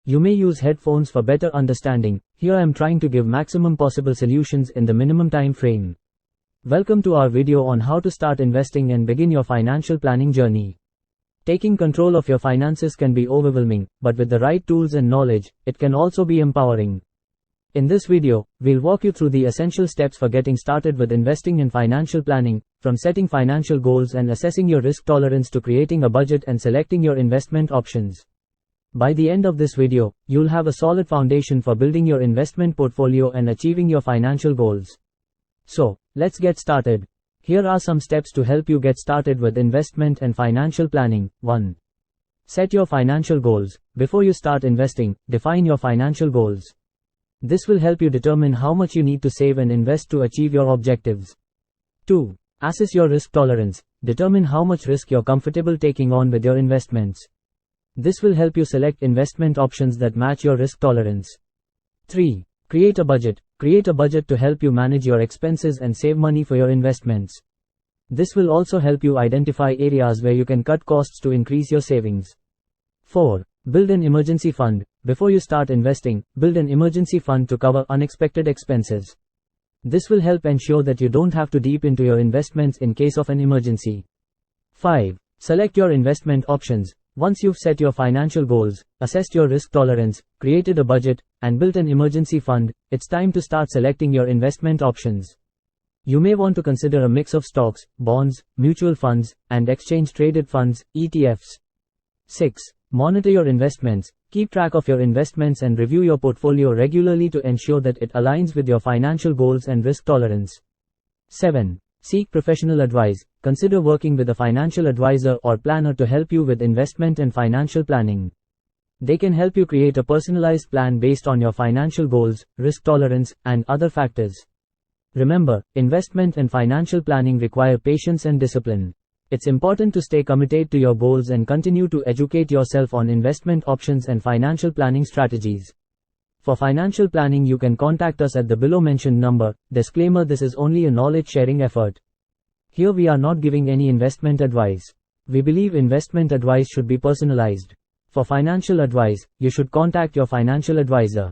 You may use headphones for better understanding. Here I am trying to give maximum possible solutions in the minimum time frame. Welcome to our video on how to start investing and begin your financial planning journey. Taking control of your finances can be overwhelming, but with the right tools and knowledge, it can also be empowering. In this video, we'll walk you through the essential steps for getting started with investing and financial planning, from setting financial goals and assessing your risk tolerance to creating a budget and selecting your investment options. By the end of this video, you'll have a solid foundation for building your investment portfolio and achieving your financial goals. So, let's get started. Here are some steps to help you get started with investment and financial planning. 1. Set your financial goals. Before you start investing, define your financial goals. This will help you determine how much you need to save and invest to achieve your objectives. 2. Assess your risk tolerance. Determine how much risk you're comfortable taking on with your investments. This will help you select investment options that match your risk tolerance. 3. Create a budget. Create a budget to help you manage your expenses and save money for your investments. This will also help you identify areas where you can cut costs to increase your savings. 4. Build an emergency fund. Before you start investing, build an emergency fund to cover unexpected expenses. This will help ensure that you don't have to dip into your investments in case of an emergency. 5. Select your investment options. Once you've set your financial goals, assessed your risk tolerance, created a budget, and built an emergency fund, it's time to start selecting your investment options. You may want to consider a mix of stocks, bonds, mutual funds, and exchange-traded funds, ETFs. 6. Monitor your investments. Keep track of your investments and review your portfolio regularly to ensure that it aligns with your financial goals and risk tolerance. 7. Seek professional advice. Consider working with a financial advisor or planner to help you with investment and financial planning. They can help you create a personalized plan based on your financial goals, risk tolerance, and other factors. Remember, investment and financial planning require patience and discipline. It's important to stay committed to your goals and continue to educate yourself on investment options and financial planning strategies. For financial planning, you can contact us at the below mentioned number. Disclaimer: this is only a knowledge sharing effort. Here we are not giving any investment advice. We believe investment advice should be personalized. For financial advice, you should contact your financial advisor.